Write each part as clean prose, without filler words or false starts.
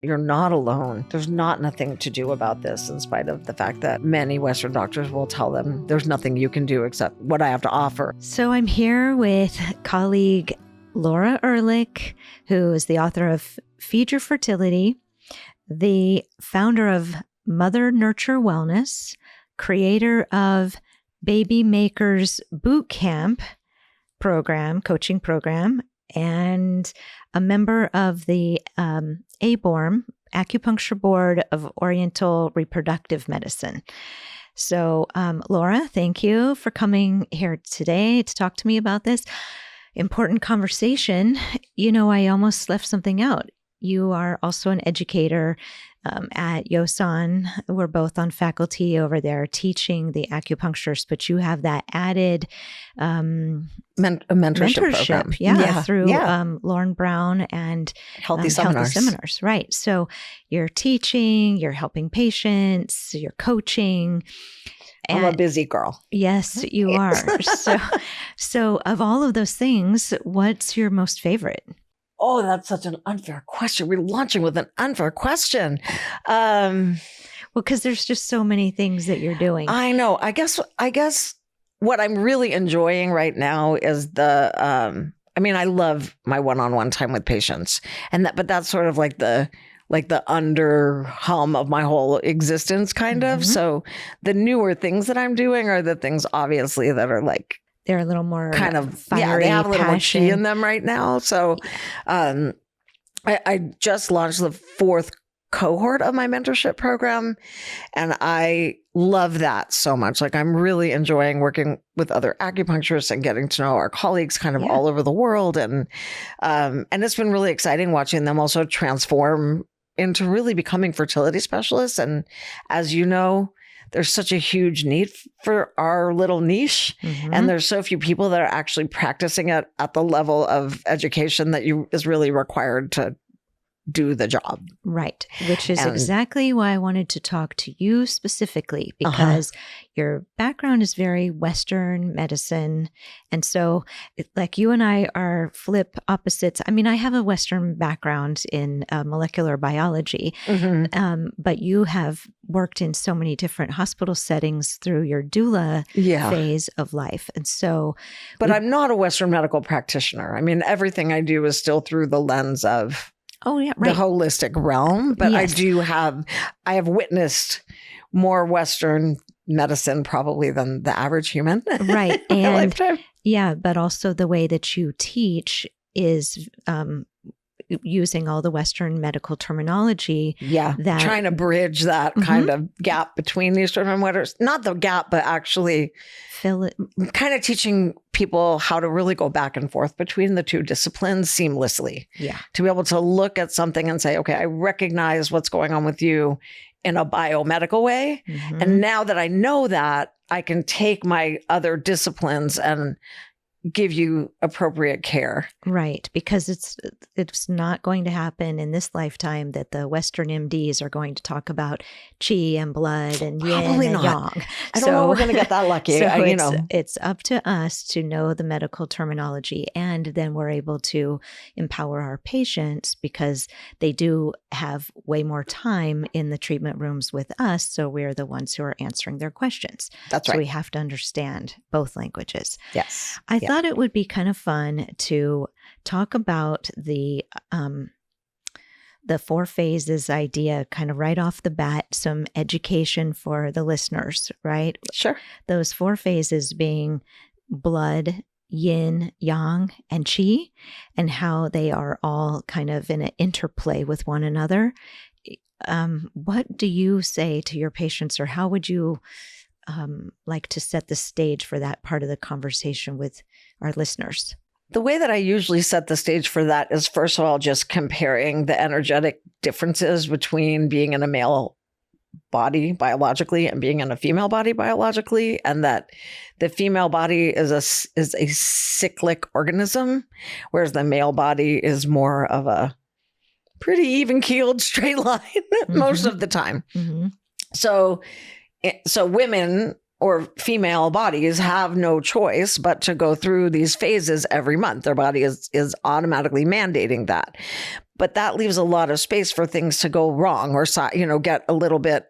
You're not alone. There's not nothing to do about this, in spite of the fact that many Western doctors will tell them there's nothing you can do except what I have to offer. So I'm here with colleague Laura Erlich, who is the author of Feed Your Fertility, the founder of Mother Nurture Wellness, creator of Babymakers Boot Camp program, coaching program, and a member of the ABORM, Acupuncture Board of Oriental Reproductive Medicine. So, Laura, thank you for coming here today to talk to me about this important conversation. You know, I almost left something out. You are also an educator at Yosan. We're both on faculty over there teaching the acupuncturists, but you have that added mentorship program. Through Lauren Brown and Healthy Seminars. Right. So you're teaching, you're helping patients, you're coaching. I'm a busy girl. Yes, you are. So of all of those things, what's your most favorite? Oh, that's such an unfair question. We're launching with an unfair question. Well, because there's just so many things that you're doing. I know. I guess what I'm really enjoying right now is I love my one-on-one time with patients, but that's sort of like the under hum of my whole existence, kind of. So the newer things that I'm doing are the things, obviously, that are like, they're a little more kind of fiery, they have a little passion. more chi in them right now. So I just launched the 4th cohort of my mentorship program, and I love that so much. Like, I'm really enjoying working with other acupuncturists and getting to know our colleagues kind of all over the world, and it's been really exciting watching them also transform into really becoming fertility specialists. And as you know, there's such a huge need for our little niche. And there's so few people that are actually practicing it at the level of education that is really required to do the job. Right. Which is exactly why I wanted to talk to you specifically, because your background is very Western medicine. And so like you and I are flip opposites. I mean, I have a Western background in molecular biology, but you have worked in so many different hospital settings through your doula phase of life. And so, but I'm not a Western medical practitioner. I mean, everything I do is still through the lens of the holistic realm, but I have witnessed more Western medicine probably than the average human. Right. And but also the way that you teach is using all the Western medical terminology. That trying to bridge that kind of gap between the Eastern and Western, not the gap, but actually fill it, kind of teaching people how to really go back and forth between the two disciplines seamlessly. To be able to look at something and say, okay, I recognize what's going on with you in a biomedical way. And now that I know that, I can take my other disciplines and give you appropriate care. Right. Because it's not going to happen in this lifetime that the Western MDs are going to talk about chi and blood and yin and yang. I don't know we're going to get that lucky. It's up to us to know the medical terminology, and then we're able to empower our patients because they do have way more time in the treatment rooms with us. So we're the ones who are answering their questions. That's right. So we have to understand both languages. Yes. I thought it would be kind of fun to talk about the 4 phases idea kind of right off the bat, some education for the listeners, right? Sure. Those 4 phases being blood, yin, yang, and qi, and how they are all kind of in an interplay with one another. What do you say to your patients, or how would you like to set the stage for that part of the conversation with our listeners? The way that I usually set the stage for that is, first of all, just comparing the energetic differences between being in a male body biologically and being in a female body biologically, and that the female body is a cyclic organism, whereas the male body is more of a pretty even-keeled straight line most of the time. So women or female bodies have no choice but to go through these phases every month. Their body is automatically mandating that. But that leaves a lot of space for things to go wrong or, get a little bit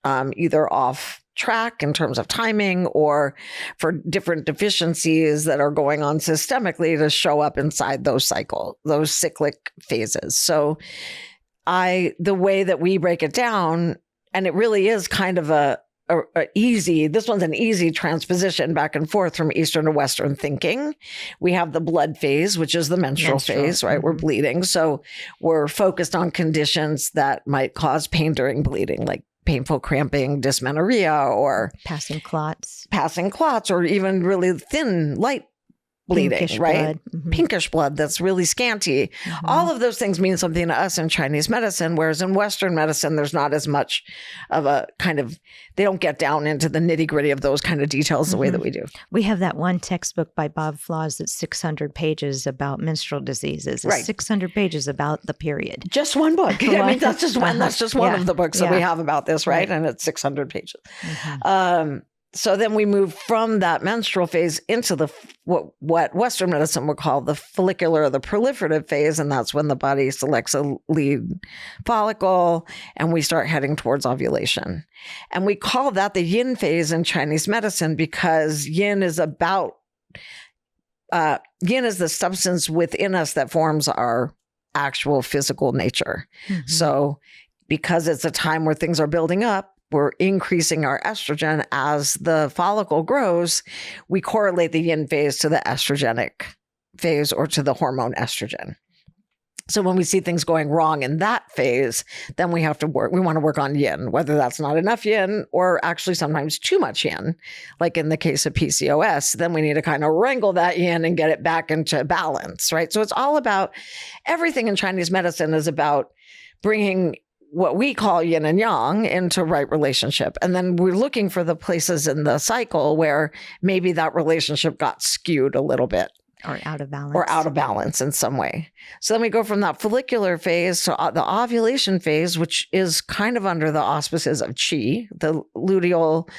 either off track in terms of timing or for different deficiencies that are going on systemically to show up inside those cyclic phases. So the way that we break it down, and it really is kind of this one's an easy transposition back and forth from Eastern to Western thinking. We have the blood phase, which is the menstrual phase, right? We're bleeding. So we're focused on conditions that might cause pain during bleeding, like painful cramping, dysmenorrhea, or passing clots, or even really thin, light bleeding, pinkish right? Blood. Pinkish blood that's really scanty. All of those things mean something to us in Chinese medicine, whereas in Western medicine, there's not as much of a they don't get down into the nitty gritty of those kind of details the way that we do. We have that one textbook by Bob Flaws that's 600 pages about menstrual diseases. It's 600 pages about the period. Just one book. I mean, that's just one. That's just one of the books that we have about this, right? And it's 600 pages. So then we move from that menstrual phase into what Western medicine would call the follicular or the proliferative phase. And that's when the body selects a lead follicle and we start heading towards ovulation. And we call that the yin phase in Chinese medicine because yin is the substance within us that forms our actual physical nature. So because it's a time where things are building up, we're increasing our estrogen as the follicle grows. We correlate the yin phase to the estrogenic phase or to the hormone estrogen. So when we see things going wrong in that phase, then we want to work on yin, whether that's not enough yin or actually sometimes too much yin. Like in the case of PCOS, then we need to kind of wrangle that yin and get it back into balance, right? So it's all about, everything in Chinese medicine is about bringing what we call yin and yang into right relationship. And then we're looking for the places in the cycle where maybe that relationship got skewed a little bit. Or out of balance in some way. So then we go from that follicular phase to the ovulation phase, which is kind of under the auspices of qi, the luteal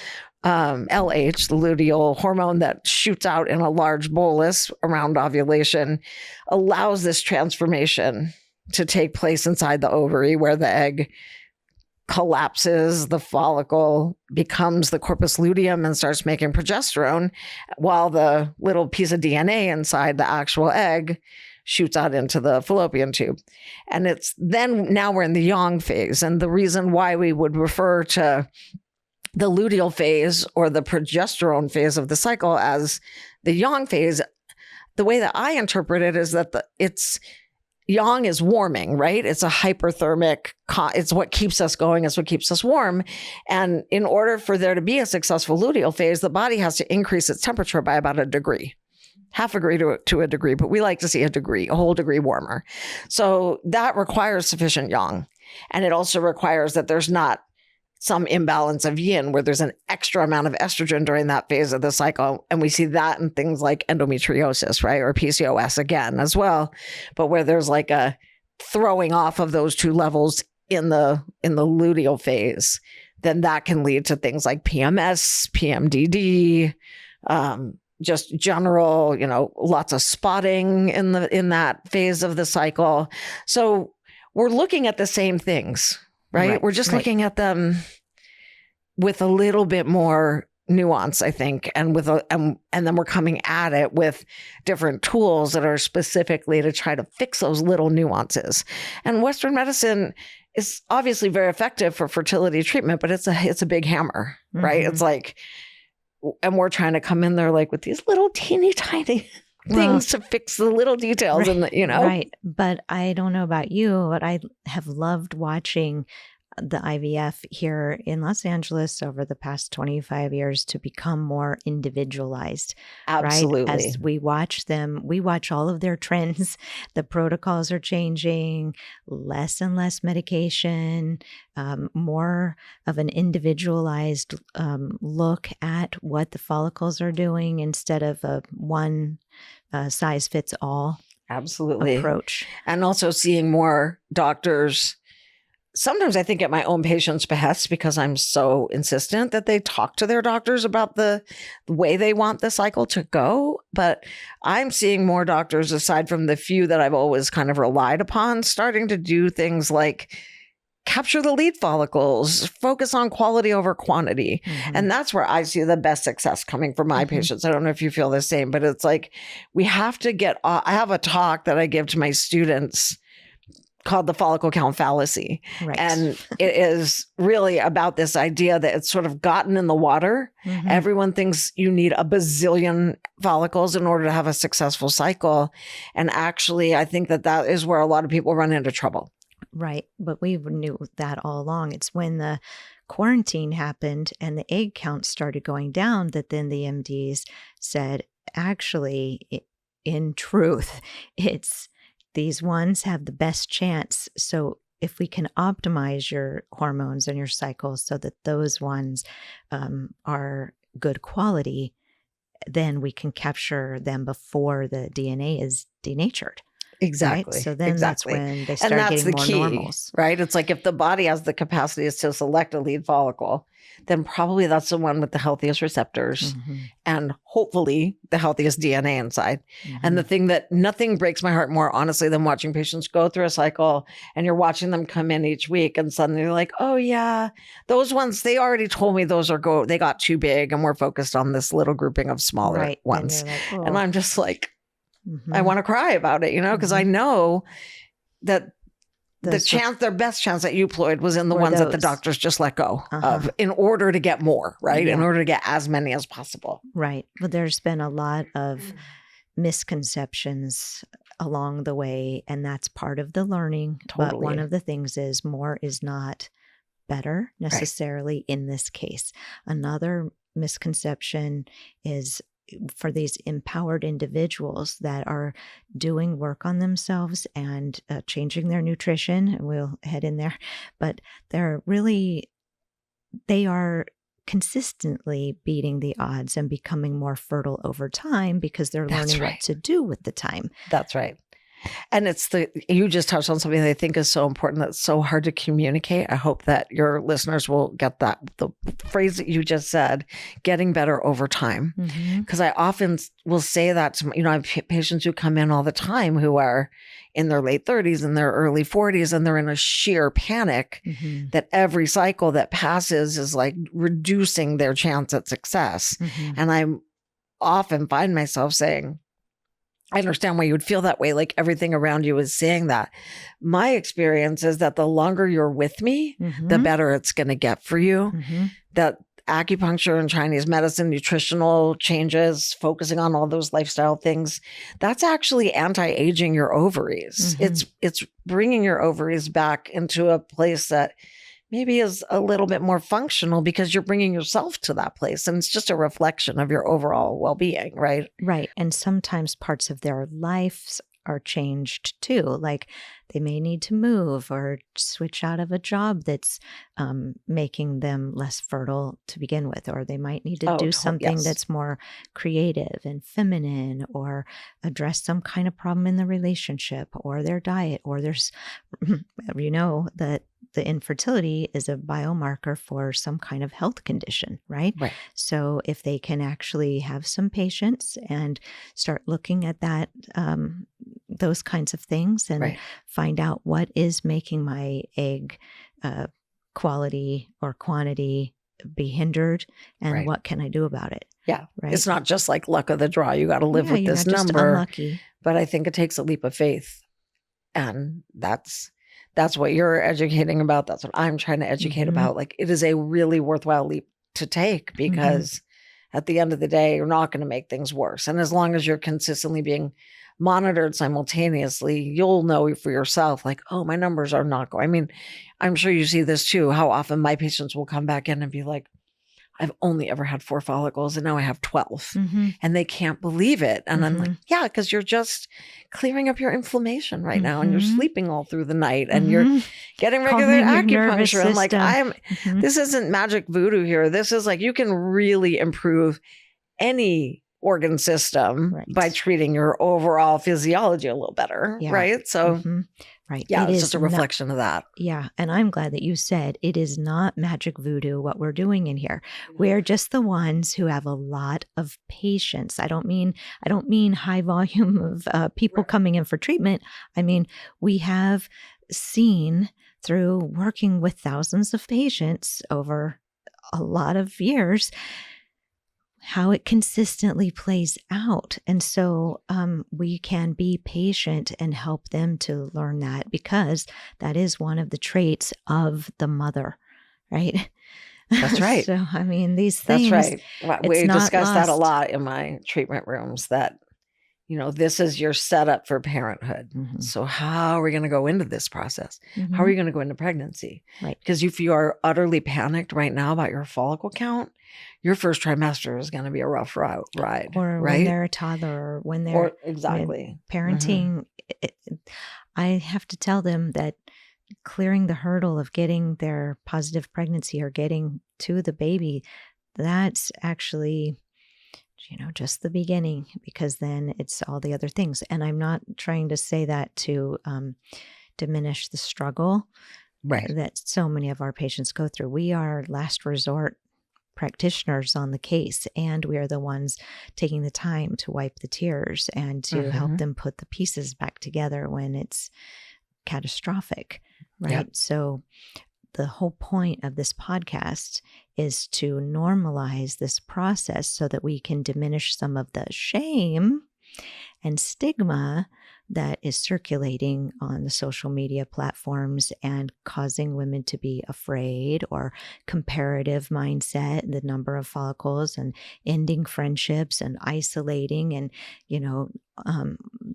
LH, the luteal hormone that shoots out in a large bolus around ovulation, allows this transformation to take place inside the ovary where the egg collapses, the follicle becomes the corpus luteum and starts making progesterone, while the little piece of DNA inside the actual egg shoots out into the fallopian tube. And now we're in the yang phase. And the reason why we would refer to the luteal phase or the progesterone phase of the cycle as the yang phase, the way that I interpret it is that yang is warming, right? It's a hyperthermic, it's what keeps us going, it's what keeps us warm. And in order for there to be a successful luteal phase, the body has to increase its temperature by about a degree, half a degree to a degree, but we like to see a whole degree warmer. So that requires sufficient yang. And it also requires that there's not some imbalance of yin where there's an extra amount of estrogen during that phase of the cycle. And we see that in things like endometriosis, right? Or PCOS again as well. But where there's like a throwing off of those two levels in the luteal phase, then that can lead to things like PMS, PMDD, just general, lots of spotting in that phase of the cycle. So we're looking at the same things. Right? We're just looking at them with a little bit more nuance, I think, and and then we're coming at it with different tools that are specifically to try to fix those little nuances. And Western medicine is obviously very effective for fertility treatment, but it's a big hammer, right? It's like, and we're trying to come in there like with these little teeny tiny things to fix the little details Right. But I don't know about you, but I have loved watching the IVF here in Los Angeles over the past 25 years to become more individualized. Absolutely. Right? As we watch them, we watch all of their trends. The protocols are changing, less and less medication, more of an individualized look at what the follicles are doing instead of a one size fits all absolutely approach. And also seeing more doctors sometimes I think at my own patient's behest, because I'm so insistent that they talk to their doctors about the way they want the cycle to go. But I'm seeing more doctors, aside from the few that I've always kind of relied upon, starting to do things like capture the lead follicles, focus on quality over quantity. And that's where I see the best success coming from my patients. I don't know if you feel the same, but it's like we have to get, I have a talk that I give to my students called the follicle count fallacy. Right. And it is really about this idea that it's sort of gotten in the water. Everyone thinks you need a bazillion follicles in order to have a successful cycle. And actually, I think that that is where a lot of people run into trouble. Right. But we knew that all along. It's when the quarantine happened and the egg count started going down that then the MDs said, actually, in truth, it's these ones have the best chance. So if we can optimize your hormones and your cycles so that those ones are good quality, then we can capture them before the DNA is denatured. Exactly. Right? So then that's when they start and that's getting the more key, normals. right? It's like if the body has the capacity to select a lead follicle, then probably that's the one with the healthiest receptors and hopefully the healthiest DNA inside. And the thing that nothing breaks my heart more, honestly, than watching patients go through a cycle and you're watching them come in each week and suddenly you're like, oh yeah, those ones, they already told me they got too big and we're focused on this little grouping of smaller ones. And, like, and I'm just like, I want to cry about it, because I know that their best chance at euploid was in the ones that the doctors just let go of in order to get more, right? In order to get as many as possible. Right. But there's been a lot of misconceptions along the way, and that's part of the learning. Totally. But one of the things is more is not better necessarily in this case. Another misconception is for these empowered individuals that are doing work on themselves and changing their nutrition, and we'll head in there, but they are consistently beating the odds and becoming more fertile over time because they're learning what to do with the time. That's right. And you just touched on something that I think is so important that's so hard to communicate. I hope that your listeners will get that. The phrase that you just said, getting better over time. Because I often will say that to, I have patients who come in all the time who are in their late 30s and their early 40s, and they're in a sheer panic that every cycle that passes is like reducing their chance at success. And I often find myself saying, I understand why you would feel that way. Like everything around you is saying that. My experience is that the longer you're with me, the better it's going to get for you. That acupuncture and Chinese medicine, nutritional changes, focusing on all those lifestyle things, that's actually anti-aging your ovaries. It's bringing your ovaries back into a place that maybe is a little bit more functional because you're bringing yourself to that place. And it's just a reflection of your overall well-being, right? Right. And sometimes parts of their lives are changed too. Like they may need to move or switch out of a job that's making them less fertile to begin with, or they might need to do something that's more creative and feminine, or address some kind of problem in the relationship or their diet, or there's, that the infertility is a biomarker for some kind of health condition, right? So if they can actually have some patience and start looking at that, those kinds of things, and find out what is making my egg quality or quantity be hindered, and what can I do about it? Yeah. Right. It's not just like luck of the draw. You got to live with this number. Unlucky. But I think it takes a leap of faith. And that's what you're educating about. That's what I'm trying to educate about. Like it is a really worthwhile leap to take, because at the end of the day, you're not going to make things worse. And as long as you're consistently being monitored simultaneously, you'll know for yourself, like, oh, my numbers are not going. I mean, I'm sure you see this too, how often my patients will come back in and be like, I've only ever had 4 follicles and now I have 12 and they can't believe it. And I'm like, yeah, because you're just clearing up your inflammation right now, and you're sleeping all through the night, and you're getting regular acupuncture. And like, this isn't magic voodoo here. This is like, you can really improve any organ system by treating your overall physiology a little better, right? So, right. Yeah, it's just a reflection of that. Yeah. And I'm glad that you said it is not magic voodoo what we're doing in here. We're just the ones who have a lot of patience. I don't mean high volume of people coming in for treatment. I mean, we have seen through working with thousands of patients over a lot of years how it consistently plays out. And so we can be patient and help them to learn that, because that is one of the traits of the mother, right? That's right. So, I mean, these things. That's right. We discuss that a lot in my treatment rooms, that, this is your setup for parenthood. So how are we going to go into this process? How are you going to go into pregnancy? Right. Because if you are utterly panicked right now about your follicle count, your first trimester is going to be a rough ride. Or right? when they're a toddler, or when they're exactly parenting. I have to tell them that clearing the hurdle of getting their positive pregnancy or getting to the baby, that's actually, just the beginning, because then it's all the other things. And I'm not trying to say that to diminish the struggle that so many of our patients go through. We are last resort practitioners on the case, and we are the ones taking the time to wipe the tears and to help them put the pieces back together when it's catastrophic, right? Yep. So the whole point of this podcast is to normalize this process so that we can diminish some of the shame and stigma that is circulating on the social media platforms and causing women to be afraid, or comparative mindset, the number of follicles, and ending friendships and isolating and,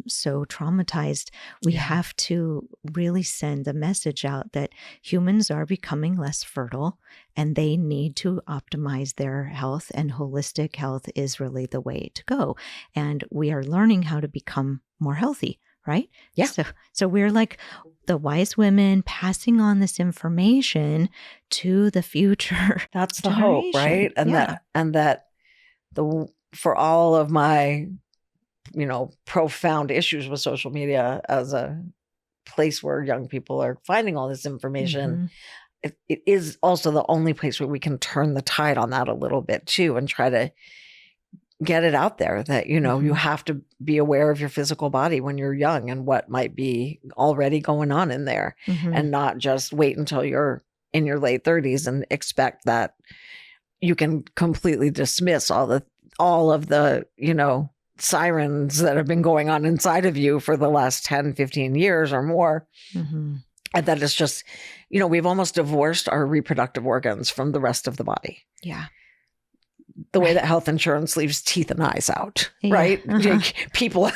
so traumatized. We have to really send the message out that humans are becoming less fertile and they need to optimize their health, and holistic health is really the way to go. And we are learning how to become more healthy, right? Yeah. So we're like the wise women passing on this information to the future. That's the hope, right? And that for all of my, profound issues with social media as a place where young people are finding all this information, it is also the only place where we can turn the tide on that a little bit too, and try to get it out there that, you have to be aware of your physical body when you're young and what might be already going on in there, and not just wait until you're in your late 30s and expect that you can completely dismiss all of the, sirens that have been going on inside of you for the last 10, 15 years or more. And that it's just, we've almost divorced our reproductive organs from the rest of the body. Yeah. The way that health insurance leaves teeth and eyes out, right? People,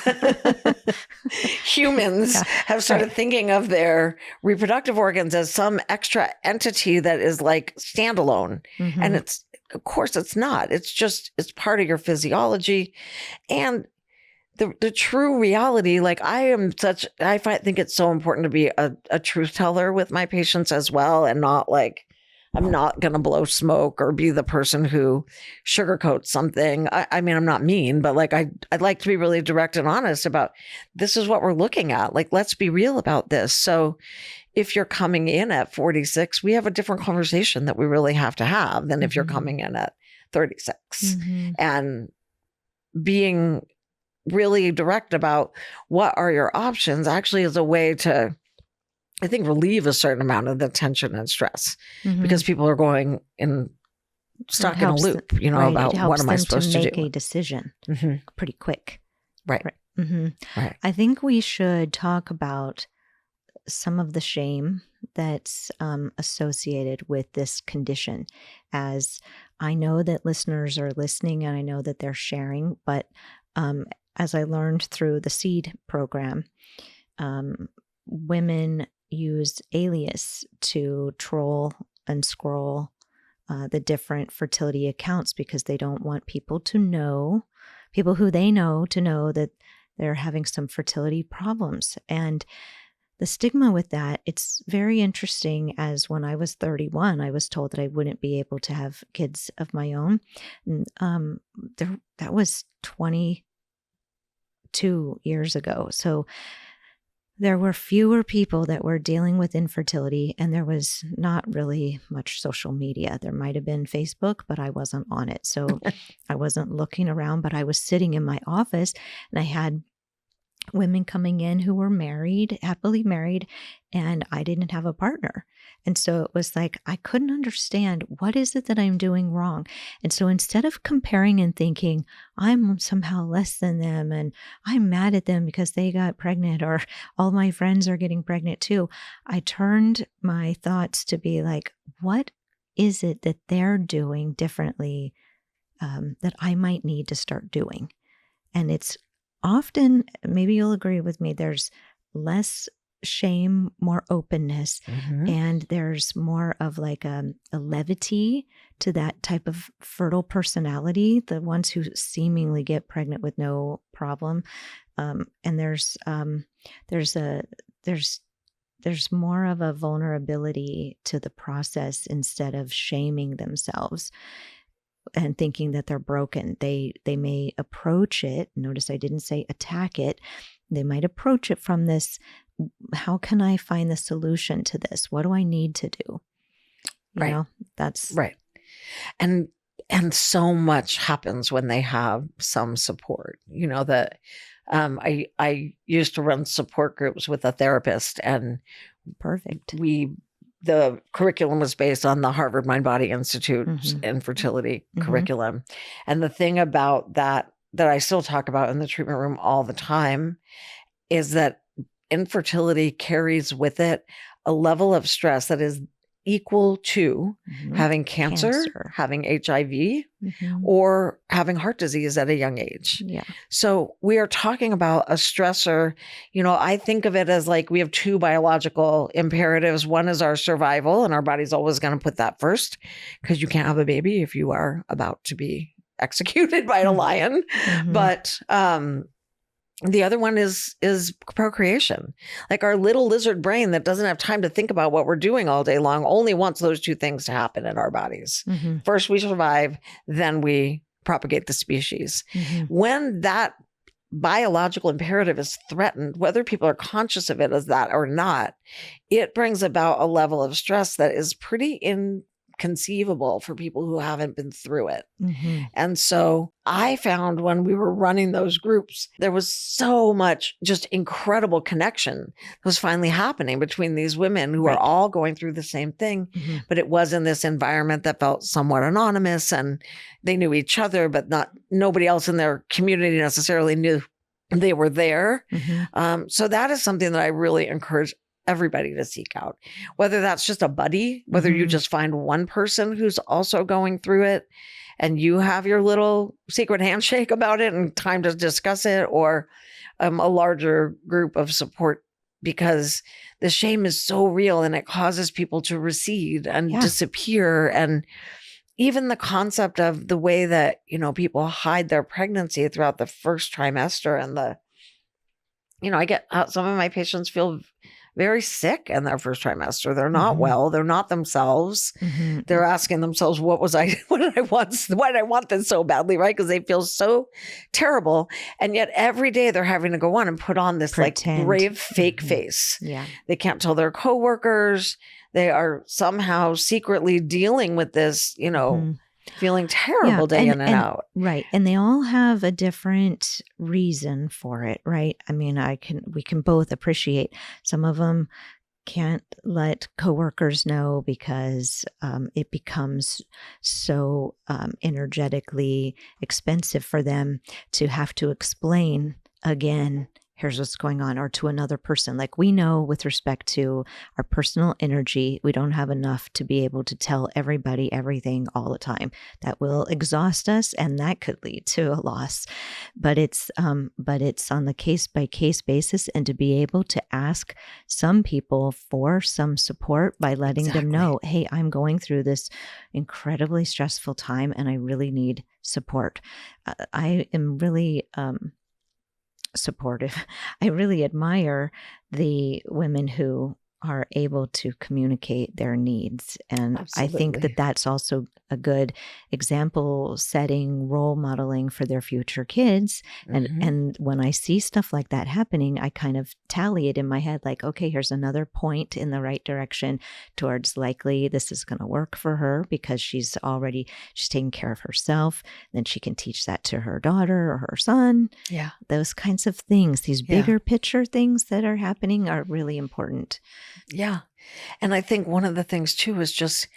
humans have started thinking of their reproductive organs as some extra entity that is like standalone. And of course it's not. It's part of your physiology. And the true reality, like I think it's so important to be a truth teller with my patients as well, and not like, I'm not going to blow smoke or be the person who sugarcoats something. I mean, I'm not mean, but like, I'd like to be really direct and honest about, this is what we're looking at. Like, let's be real about this. So if you're coming in at 46, we have a different conversation that we really have to have than if you're coming in at 36, and being really direct about what are your options actually is a way to, I think, relieve a certain amount of the tension and stress, because people are going stuck in a loop, about what am I supposed to do? Make a decision pretty quick. Right. I think we should talk about some of the shame that's associated with this condition, as I know that listeners are listening and I know that they're sharing, but as I learned through the SEED program, women use Alias to troll and scroll the different fertility accounts, because they don't want people who they know to know that they're having some fertility problems. And the stigma with that, it's very interesting. As when I was 31, I was told that I wouldn't be able to have kids of my own. And, that was 22 years ago. So there were fewer people that were dealing with infertility, and there was not really much social media. There might have been Facebook, but I wasn't on it. So I wasn't looking around, but I was sitting in my office, and I had women coming in who were married, happily married, and I didn't have a partner. And so it was like, I couldn't understand, what is it that I'm doing wrong? And so instead of comparing and thinking I'm somehow less than them and I'm mad at them because they got pregnant, or all my friends are getting pregnant too, I turned my thoughts to be like, what is it that they're doing differently that I might need to start doing? And it's often, maybe you'll agree with me, there's less shame, more openness, and there's more of like a levity to that type of fertile personality, the ones who seemingly get pregnant with no problem. And there's more of a vulnerability to the process instead of shaming themselves and thinking that they're broken. They may approach it. Notice I didn't say attack it. They might approach it from this, how can I find the solution to this? What do I need to do? You know, that's right. And so much happens when they have some support. You know, that I used to run support groups with a therapist, and perfect. The curriculum was based on the Harvard Mind Body Institute infertility curriculum. And the thing about that I still talk about in the treatment room all the time is that infertility carries with it a level of stress that is equal to having cancer, having HIV, or having heart disease at a young age. Yeah. So we are talking about a stressor. You know, I think of it as like we have two biological imperatives. One is our survival, and our body's always going to put that first, because you can't have a baby if you are about to be executed by a lion. But the other one is procreation. Like our little lizard brain that doesn't have time to think about what we're doing all day long only wants those two things to happen in our bodies. First we survive, then we propagate the species. When that biological imperative is threatened, whether people are conscious of it as that or not, it brings about a level of stress that is pretty inconceivable for people who haven't been through it. And so I found when we were running those groups, there was so much just incredible connection that was finally happening between these women who are all going through the same thing, but it was in this environment that felt somewhat anonymous, and they knew each other, but nobody else in their community necessarily knew they were there. So that is something that I really encourage everybody to seek out, whether that's just a buddy, whether you just find one person who's also going through it and you have your little secret handshake about it and time to discuss it, or a larger group of support, because the shame is so real and it causes people to recede and disappear. And even the concept of the way that, you know, people hide their pregnancy throughout the first trimester, and I get some of my patients feel very sick in their first trimester. They're not well. They're not themselves. They're asking themselves, why did I want this so badly, right? Because they feel so terrible. And yet every day they're having to go on and put on this pretend, like brave fake face. Yeah. They can't tell their coworkers. They are somehow secretly dealing with this, feeling terrible day in and out. Right. And they all have a different reason for it, right? I mean, we can both appreciate some of them can't let coworkers know because it becomes so energetically expensive for them to have to explain again, here's what's going on, or to another person. Like, we know with respect to our personal energy, we don't have enough to be able to tell everybody everything all the time. That will exhaust us, and that could lead to a loss. But it's on the case by case basis, and to be able to ask some people for some support by letting them know, hey, I'm going through this incredibly stressful time and I really need support. I am really supportive. I really admire the women who are able to communicate their needs. And I think Absolutely. that that's also a good example setting, role modeling for their future kids. Mhm. And when I see stuff like that happening, I kind of tally it in my head like, okay, here's another point in the right direction towards likely this is going to work for her because she's taking care of herself. Then she can teach that to her daughter or her son. Yeah. Those kinds of things, these Yeah. bigger picture things that are happening are really important. Yeah. And I think one of the things too is just,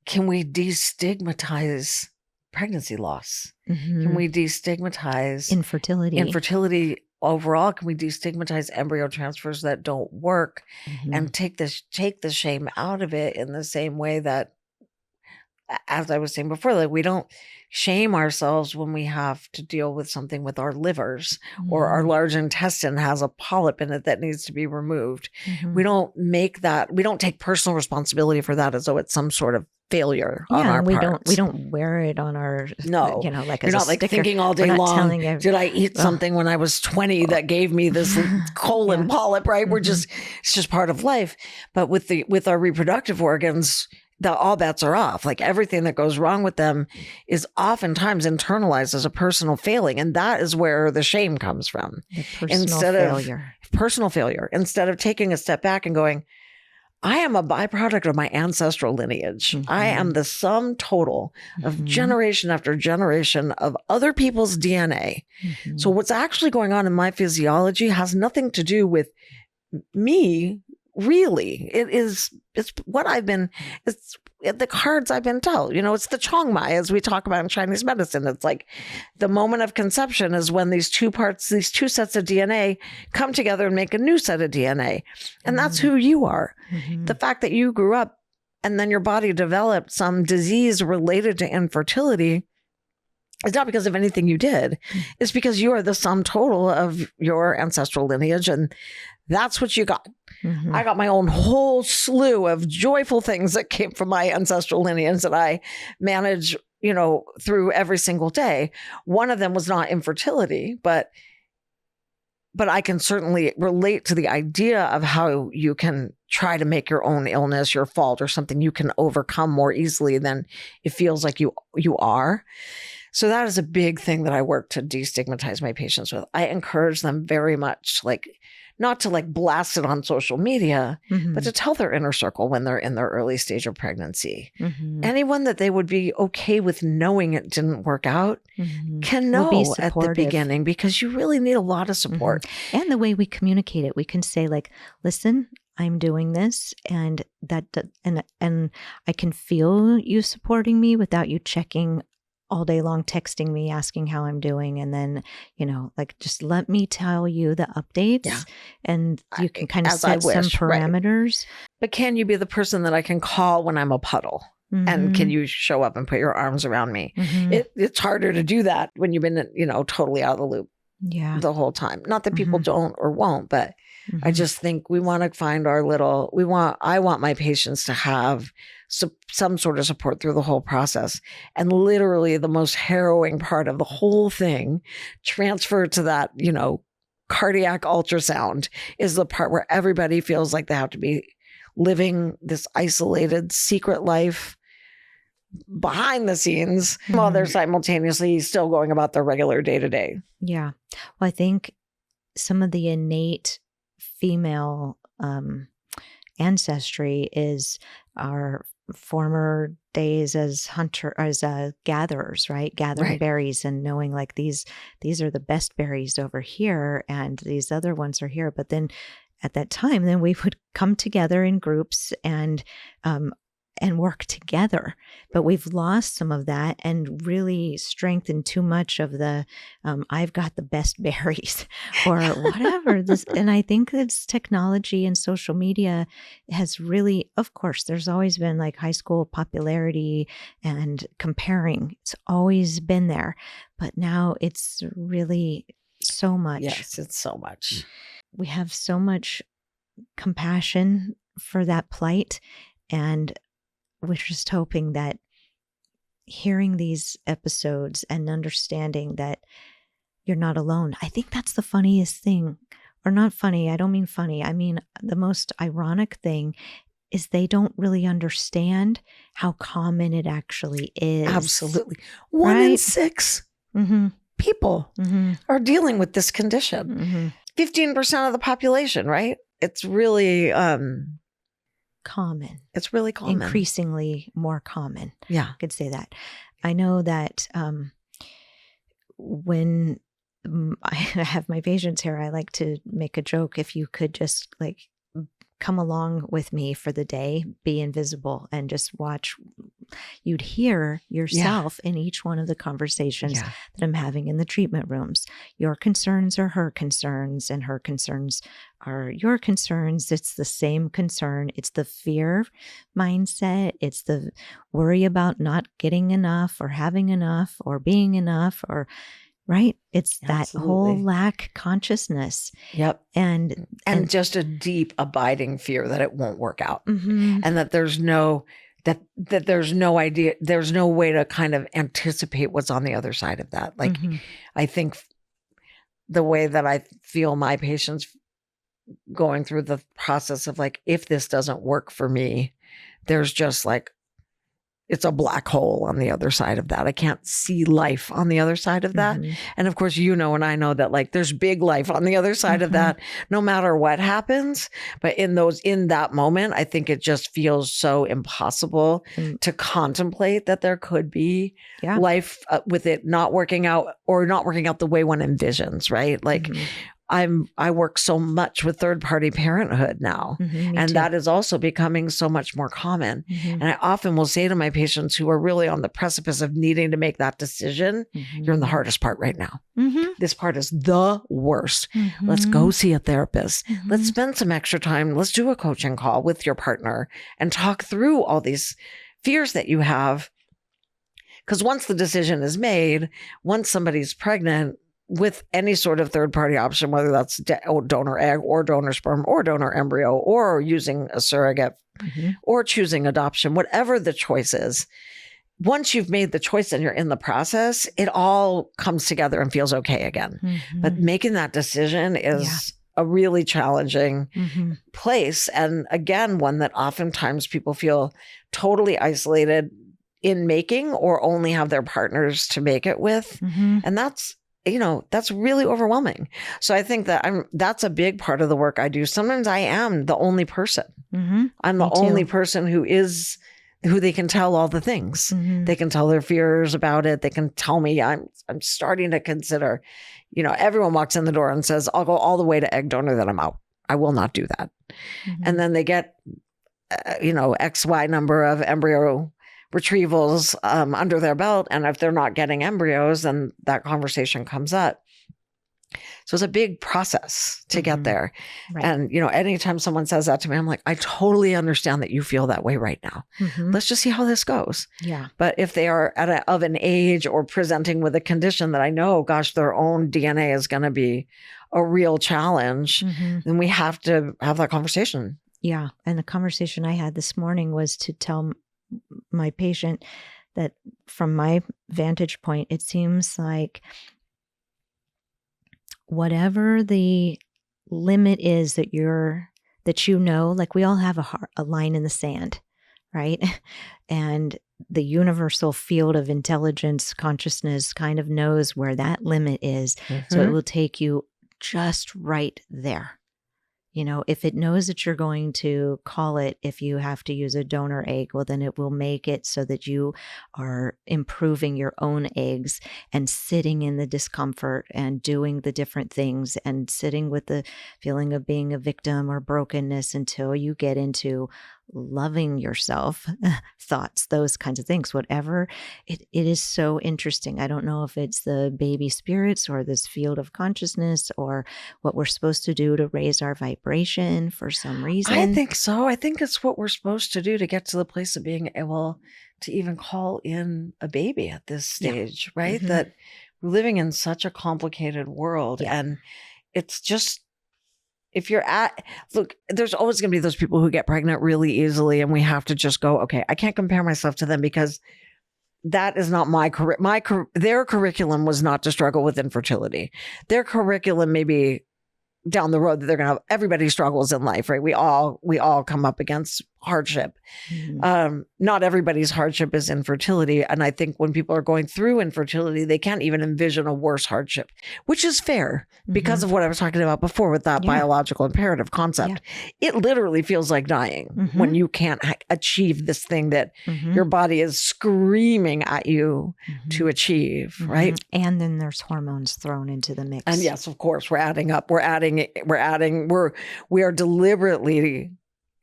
can we destigmatize pregnancy loss? Can we destigmatize infertility overall? Can we destigmatize embryo transfers that don't work and take the shame out of it in the same way that, as I was saying before, like we don't shame ourselves when we have to deal with something with our livers or our large intestine has a polyp in it that needs to be removed. We don't take personal responsibility for that as though it's some sort of failure on our part. We don't wear it on our, No, like you're as not a like sticker. thinking all day We're not long, telling did I eat something when I was 20 that gave me this colon polyp, right? It's just part of life. But with our reproductive organs, all bets are off. Like everything that goes wrong with them is oftentimes internalized as a personal failing. And that is where the shame comes from. The personal failure. Instead of taking a step back and going, I am a byproduct of my ancestral lineage. I am the sum total of generation after generation of other people's DNA. So what's actually going on in my physiology has nothing to do with me. Really, it's what it's the cards I've been dealt. It's the Chongmai, as we talk about in Chinese medicine. It's like the moment of conception is when these two sets of DNA come together and make a new set of DNA. And that's who you are. The fact that you grew up and then your body developed some disease related to infertility is not because of anything you did. It's because you are the sum total of your ancestral lineage. And that's what you got. I got my own whole slew of joyful things that came from my ancestral lineage that I manage, through every single day. One of them was not infertility, but I can certainly relate to the idea of how you can try to make your own illness your fault or something you can overcome more easily than it feels like you are. So that is a big thing that I work to destigmatize my patients with. I encourage them very much, not to blast it on social media, but to tell their inner circle when they're in their early stage of pregnancy. Anyone that they would be okay with knowing it didn't work out can know at the beginning, because you really need a lot of support. And the way we communicate it, we can say listen, I'm doing this, and and I can feel you supporting me without you checking all day long, texting me, asking how I'm doing. And then, just let me tell you the updates and you can kind of set some parameters. Right. But can you be the person that I can call when I'm a puddle? And can you show up and put your arms around me? It's harder to do that when you've been, totally out of the loop the whole time. Not that people don't or won't, but I just think we want to find I want my patients to have some sort of support through the whole process. And literally the most harrowing part of the whole thing, transfer to that, cardiac ultrasound, is the part where everybody feels like they have to be living this isolated secret life behind the scenes while they're simultaneously still going about their regular day-to-day. Yeah. Well, I think some of the innate female ancestry is our former days as gatherers, right? Gathering berries and knowing these are the best berries over here and these other ones are here. But then at that time, then we would come together in groups and work together. But we've lost some of that and really strengthened too much of the I've got the best berries or whatever. And I think this technology and social media has really, of course, there's always been high school popularity and comparing. It's always been there. But now it's really so much. Yes, it's so much. We have so much compassion for that plight, and we're just hoping that hearing these episodes and understanding that you're not alone. I think that's the funniest thing, or not funny. I don't mean funny. I mean, the most ironic thing is they don't really understand how common it actually is. Absolutely. 1 in 6 people are dealing with this condition. 15% of the population, right? It's really common. It's really common. Increasingly more common. Yeah. I could say that. I know that when I have my patients here, I like to make a joke. If you could just like come along with me for the day, be invisible, and just watch, you'd hear yourself in each one of the conversations that I'm having in the treatment rooms. Your concerns are her concerns, and her concerns are your concerns. It's the same concern. It's the fear mindset. It's the worry about not getting enough or having enough or being enough, or right? It's that whole lack consciousness. Yep. And just a deep abiding fear that it won't work out. And that there's no there's no idea, there's no way to kind of anticipate what's on the other side of that. Like I think the way that I feel my patients going through the process of like, if this doesn't work for me, there's just like, it's a black hole on the other side of that. I can't see life on the other side of that. And of course, you know, and I know that like there's big life on the other side of that, no matter what happens. But in that moment, I think it just feels so impossible to contemplate that there could be life with it not working out, or not working out the way one envisions, right? Like I work so much with third-party parenthood now, and that is also becoming so much more common. And I often will say to my patients who are really on the precipice of needing to make that decision, you're in the hardest part right now. This part is the worst. Let's go see a therapist. Let's spend some extra time. Let's do a coaching call with your partner and talk through all these fears that you have. Because once the decision is made, once somebody's pregnant, with any sort of third-party option, whether that's donor egg or donor sperm or donor embryo, or using a surrogate or choosing adoption, whatever the choice is, once you've made the choice and you're in the process, it all comes together and feels okay again. But making that decision is a really challenging place. And again, one that oftentimes people feel totally isolated in making, or only have their partners to make it with. And that's really overwhelming. So I think that that's a big part of the work I do. Sometimes I am the only person. I'm the only person who they can tell all the things. They can tell their fears about it. They can tell me I'm starting to consider, everyone walks in the door and says, I'll go all the way to egg donor, then I'm out. I will not do that. And then they get, XY number of embryo retrievals under their belt. And if they're not getting embryos, then that conversation comes up. So it's a big process to get there. Right. And, anytime someone says that to me, I'm like, I totally understand that you feel that way right now. Let's just see how this goes. Yeah. But if they are of an age or presenting with a condition that I know, gosh, their own DNA is going to be a real challenge, then we have to have that conversation. Yeah. And the conversation I had this morning was to tell my patient that from my vantage point, it seems like whatever the limit is that like we all have a line in the sand, right? And the universal field of intelligence, consciousness kind of knows where that limit is. So it will take you just right there. If it knows that you're going to call it, if you have to use a donor egg, well, then it will make it so that you are improving your own eggs and sitting in the discomfort and doing the different things and sitting with the feeling of being a victim or brokenness until you get into loving yourself thoughts, those kinds of things, whatever. It is so interesting. I don't know if it's the baby spirits or this field of consciousness or what we're supposed to do to raise our vibration for some reason. I think so. I think it's what we're supposed to do to get to the place of being able to even call in a baby at this stage, right? That we're living in such a complicated world. And it's just, look, there's always going to be those people who get pregnant really easily, and we have to just go, okay, I can't compare myself to them because that is not their curriculum was not to struggle with infertility. Their curriculum maybe down the road that they're going to have, everybody struggles in life, right? We all come up against hardship. Not everybody's hardship is infertility. And I think when people are going through infertility, they can't even envision a worse hardship, which is fair because of what I was talking about before with that biological imperative concept. It literally feels like dying when you can't achieve this thing that your body is screaming at you to achieve, right? And then there's hormones thrown into the mix. And yes, of course, we're adding up. We are deliberately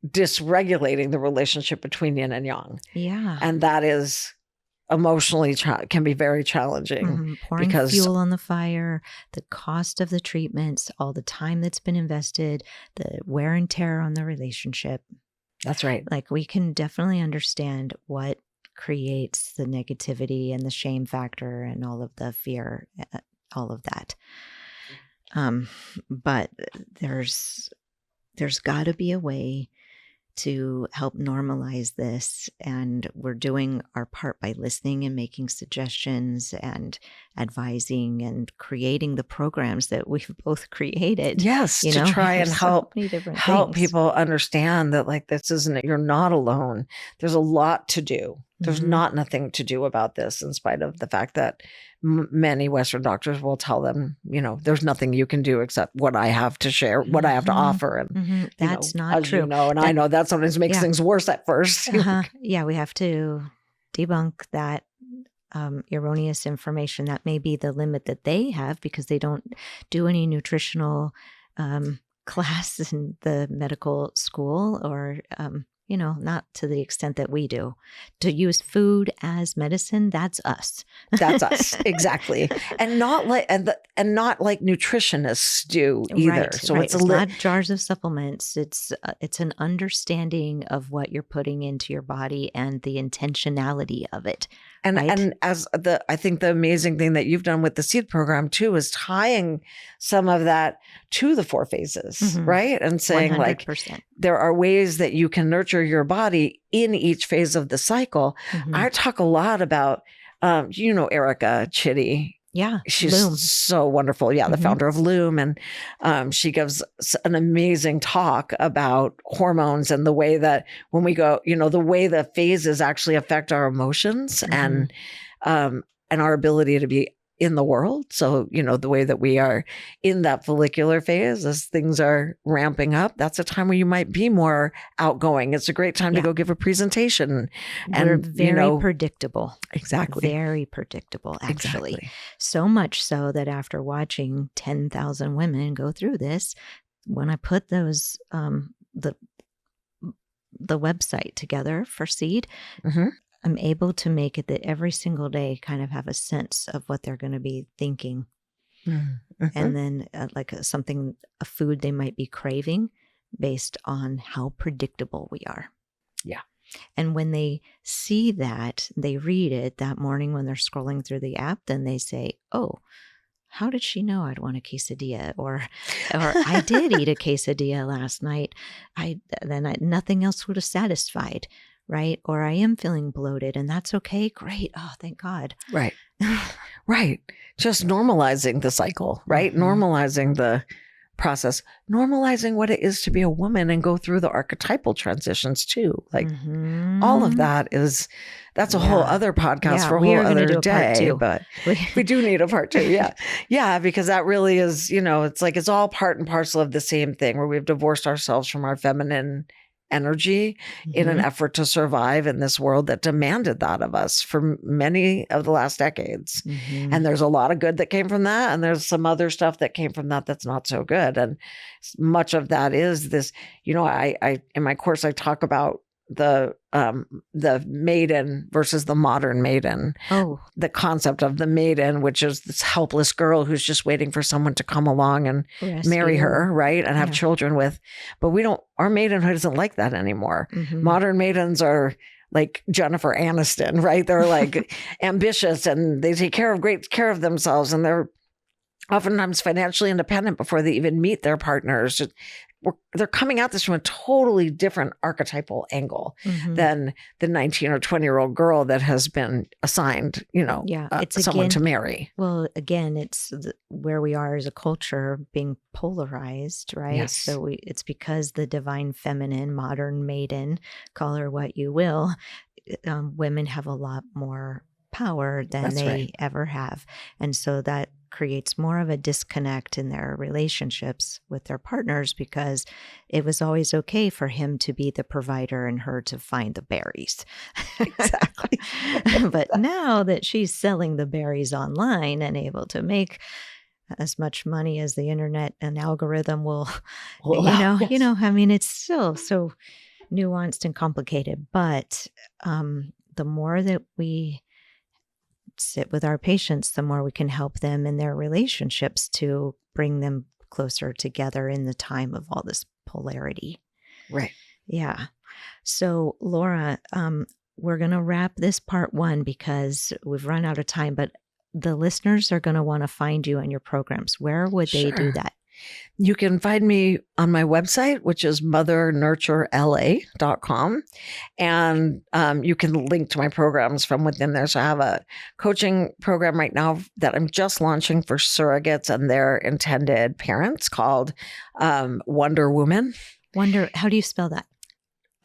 dysregulating the relationship between yin and yang. Yeah. And that is emotionally can be very challenging. Pouring fuel on the fire, the cost of the treatments, all the time that's been invested, the wear and tear on the relationship. That's right. Like, we can definitely understand what creates the negativity and the shame factor and all of the fear, all of that. But there's got to be a way to help normalize this. And we're doing our part by listening and making suggestions and advising and creating the programs that we've both created. Yes, to try and help people understand that, like, this isn't, you're not alone. There's a lot to do. There's not nothing to do about this, in spite of the fact that many Western doctors will tell them, there's nothing you can do except what I have to share, what I have to offer. And that's not true. And I know that sometimes makes things worse at first. Yeah, we have to debunk that erroneous information. That may be the limit that they have because they don't do any nutritional class in the medical school, or not to the extent that we do. To use food as medicine, that's us. That's us, exactly, and not like nutritionists do either. Right, so right. it's not jars of supplements. It's an understanding of what you're putting into your body and the intentionality of it. And right? and I think the amazing thing that you've done with the seed program too is tying some of that to the 4 phases, right? And saying 100%. like, there are ways that you can nurture your body in each phase of the cycle. I talk a lot about, Erica Chitty. Yeah. She's Loom. so wonderful. Yeah. The founder of Loom. And she gives an amazing talk about hormones and the way that when we go, the way the phases actually affect our emotions and our ability to be in the world. So, the way that we are in that follicular phase as things are ramping up, that's a time where you might be more outgoing. It's a great time to go give a presentation. And we're very predictable. Exactly. Very predictable, actually. Exactly. So much so that after watching 10,000 women go through this, when I put those, the website together for Seed, I'm able to make it that every single day kind of have a sense of what they're going to be thinking. And then a food they might be craving based on how predictable we are. Yeah. And when they see that, they read it that morning when they're scrolling through the app, then they say, oh, how did she know I'd want a quesadilla? Or I did eat a quesadilla last night. Nothing else would have satisfied. Right? Or I am feeling bloated and that's okay. Great. Oh, thank God. Right. Right. Just normalizing the cycle, right? Normalizing the process, normalizing what it is to be a woman and go through the archetypal transitions too. Like all of that that's a whole other podcast for a whole other day, but we do need a part 2. Yeah. Yeah. Because that really is, it's like, it's all part and parcel of the same thing where we've divorced ourselves from our feminine energy in an effort to survive in this world that demanded that of us for many of the last decades. And there's a lot of good that came from that. And there's some other stuff that came from that that's not so good. And much of that is this, I in my course, I talk about the maiden versus the modern maiden. Oh, the concept of the maiden, which is this helpless girl who's just waiting for someone to come along and marry her, right? And have children with. But our maidenhood isn't like that anymore. Modern maidens are like Jennifer Aniston, right? They're like ambitious and they take great care of themselves, and they're oftentimes financially independent before they even meet their partners. they're coming at this from a totally different archetypal angle than the 19 or 20-year-old girl that has been assigned, it's someone to marry. Well, again, it's where we are as a culture being polarized, right? Yes. So it's because the divine feminine, modern maiden, call her what you will, women have a lot more power than they ever have. And so that creates more of a disconnect in their relationships with their partners, because it was always okay for him to be the provider and her to find the berries. Exactly. But now that she's selling the berries online and able to make as much money as the internet and algorithm will, I mean, it's still so nuanced and complicated, but the more that we sit with our patients, the more we can help them in their relationships to bring them closer together in the time of all this polarity. Right. Yeah. So, Laura, we're going to wrap this part 1 because we've run out of time, but the listeners are going to want to find you and your programs. Where would they do that? You can find me on my website, which is mothernurturela.com. And you can link to my programs from within there. So I have a coaching program right now that I'm just launching for surrogates and their intended parents called Wonder Woman. Wonder, how do you spell that?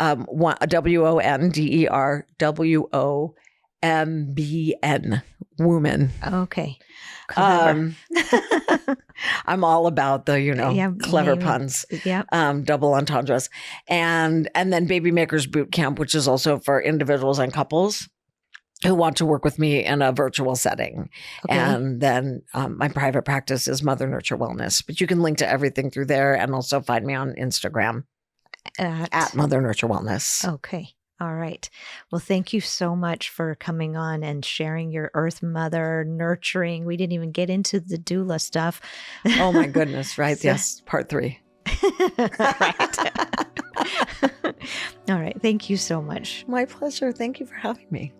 WONDERWOMBN. Woman. Okay. I'm all about the, clever puns, double entendres. And then Babymakers Boot Camp, which is also for individuals and couples who want to work with me in a virtual setting. Okay. And then my private practice is Mother Nurture Wellness. But you can link to everything through there and also find me on Instagram at Mother Nurture Wellness. Okay. All right. Well, thank you so much for coming on and sharing your Earth Mother nurturing. We didn't even get into the doula stuff. Oh my goodness. Right. So, yes. Part 3. Right. All right. Thank you so much. My pleasure. Thank you for having me.